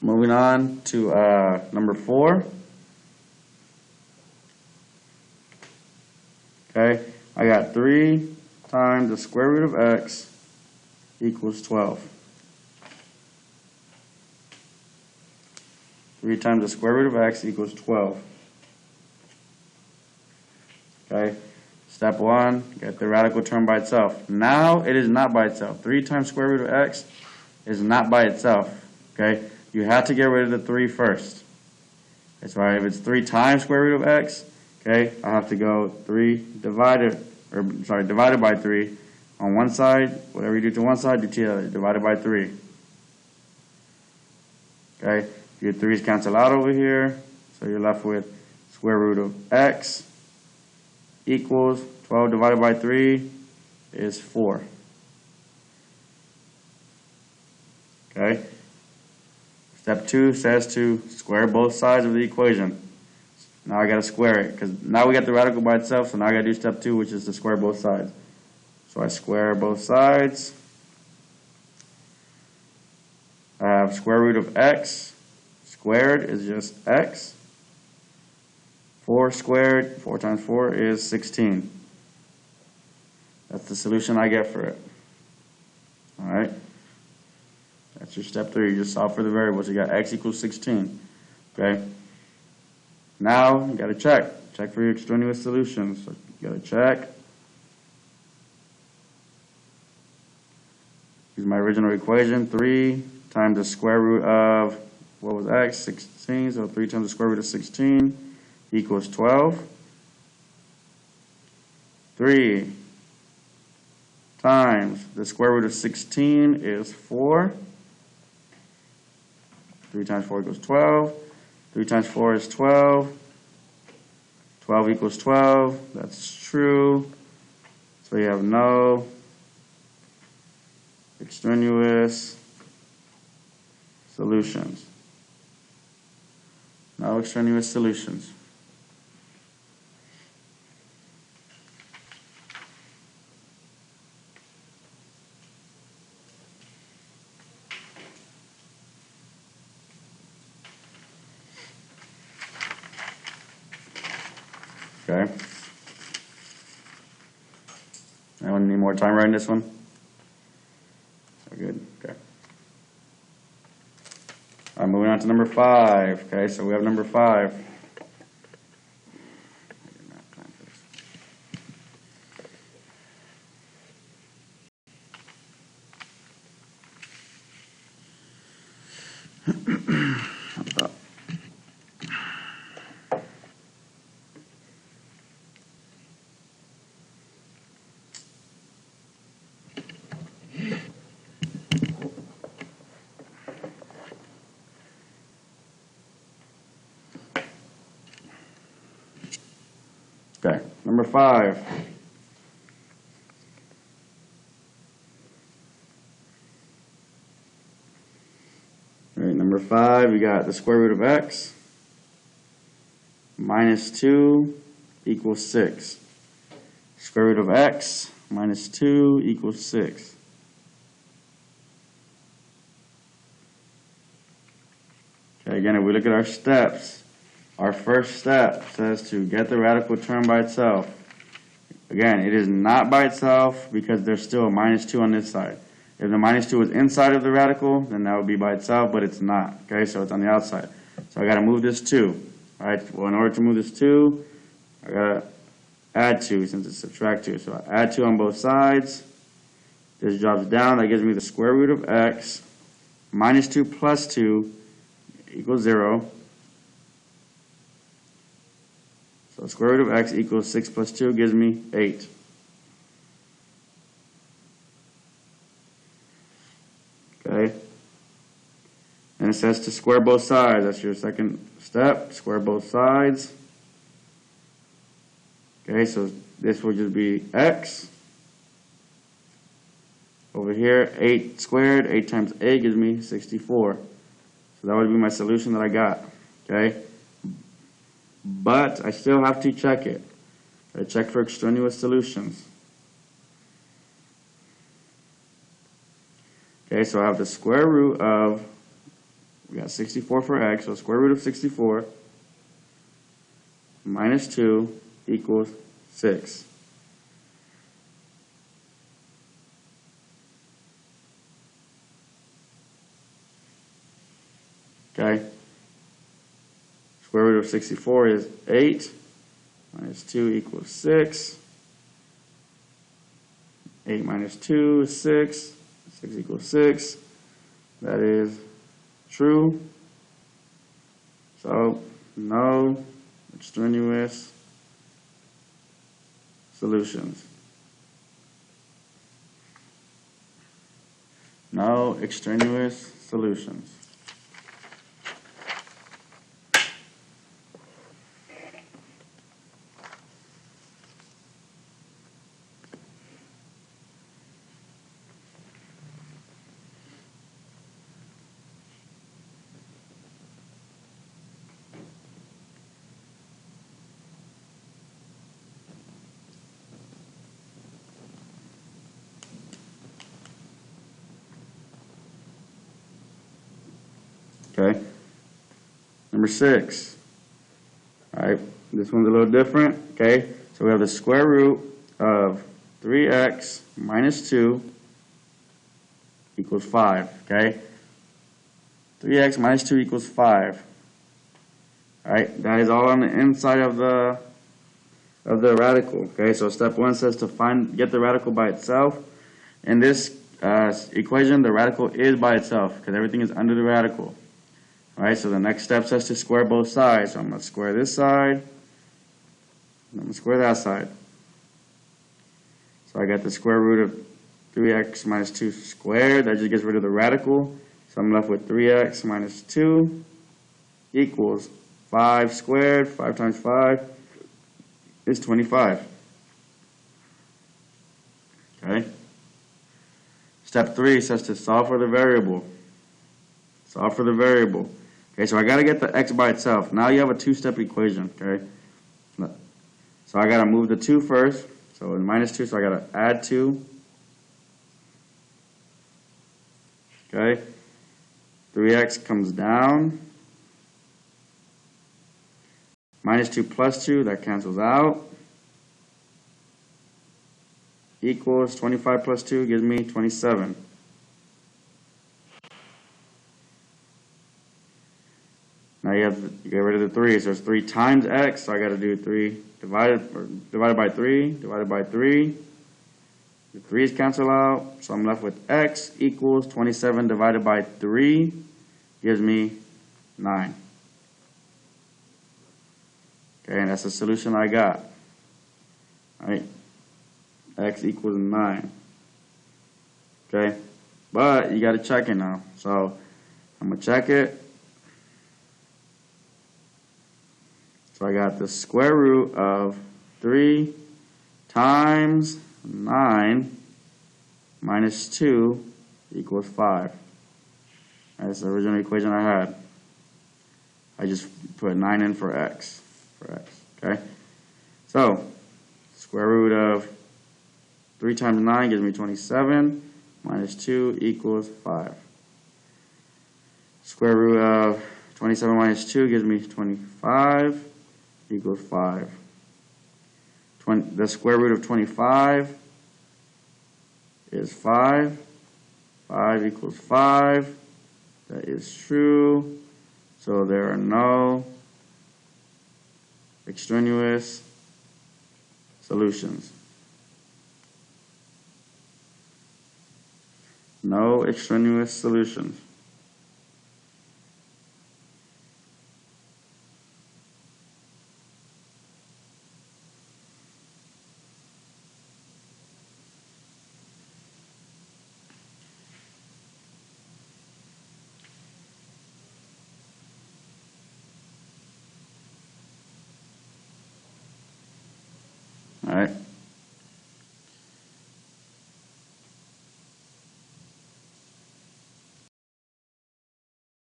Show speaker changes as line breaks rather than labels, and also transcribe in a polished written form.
Moving on to number 4. Okay, I got 3 times the square root of x equals 12. 3 times the square root of x equals 12. Okay, step 1, get the radical term by itself. Now it is not by itself. 3 times square root of x is not by itself. Okay, you have to get rid of the 3 first. That's why if it's 3 times square root of x, okay, I have to go divided by 3 on one side. Whatever you do to one side, do to the other. Divided by 3. Okay, your 3's cancel out over here, so you're left with square root of x equals 12 divided by 3 is 4. Okay. Step 2 says to square both sides of the equation. Now I got to square it, because now we got the radical by itself, so now I got to do step 2, which is to square both sides. So I square both sides. I have square root of x squared is just x. 4 squared, 4 times 4 is 16. That's the solution I get for it. Alright? That's your step 3. You just solve for the variables. You got x equals 16. Okay? Now, you got to check. Check for your extraneous solutions. So you got to check. Use my original equation. 3 times the square root of, what was x? 16. So 3 times the square root of 16 equals 12. 3 times the square root of 16 is 4. 3 times 4 equals 12. 3 times 4 is 12. 12 equals 12. That's true. So you have no extraneous solutions. No extraneous solutions. Okay. Anyone need more time writing this one? We're good. Okay. All right, moving on to number 5. Okay, so we have number 5. Okay, number 5. All right, number 5, we got the square root of x minus 2 equals 6. Square root of x minus 2 equals 6. Okay, again, if we look at our steps, our first step says to get the radical term by itself. Again, it is not by itself because there's still a minus 2 on this side. If the minus 2 is inside of the radical, then that would be by itself, but it's not. Okay, so it's on the outside. So I got to move this 2. All right, well, in order to move this 2, I got to add 2 since it's subtract 2. So I add 2 on both sides. This drops down. That gives me the square root of x minus 2 plus 2 equals 0. So square root of x equals 6 plus 2 gives me 8. Okay. And it says to square both sides. That's your second step. Square both sides. Okay, so this will just be x. Over here, 8 squared. 8 times 8 gives me 64. So that would be my solution that I got. Okay. But I still have to check it. I check for extraneous solutions. Okay, so I have the square root of We got 64 for x, so square root of 64 minus 2 equals 6. Okay? Square root of 64 is 8 minus 2 equals 6. 8 minus 2 is 6. 6 equals 6. That is true. So, no extraneous solutions. No extraneous solutions. Okay. Number 6. All right. This one's a little different. Okay. So we have the square root of 3x minus 2 equals 5. Okay. 3x minus 2 equals 5. All right. That is all on the inside of the radical. Okay. So step 1 says to get the radical by itself. In this equation, the radical is by itself because everything is under the radical. Alright, so the next step says to square both sides. So I'm going to square this side, and I'm going to square that side. So I got the square root of 3x minus 2 squared. That just gets rid of the radical. So I'm left with 3x minus 2 equals 5 squared. 5 times 5 is 25. Okay. Step 3 says to solve for the variable. Solve for the variable. Okay, so I got to get the x by itself. Now you have a two-step equation, okay? So I got to move the 2 first. So in minus 2, so I got to add 2. Okay? 3x comes down. Minus 2 plus 2, that cancels out. Equals 25 plus 2 gives me 27. Now you have to get rid of the 3. So it's 3 times x. So I got to do 3 divided by 3 divided by 3. The 3's cancel out. So I'm left with x equals 27 divided by 3 gives me 9. Okay, and that's the solution I got. All right, x equals 9. Okay, but you got to check it now. So I'm gonna check it. So I got the square root of 3 times 9 minus 2 equals 5. That's the original equation I had. I just put 9 in for x. Okay? So, square root of 3 times 9 gives me 27. Minus 2 equals 5. Square root of 27 minus 2 gives me 25. Equals 5. The square root of 25 is 5. 5 equals 5. That is true. So there are no extraneous solutions. No extraneous solutions. All right.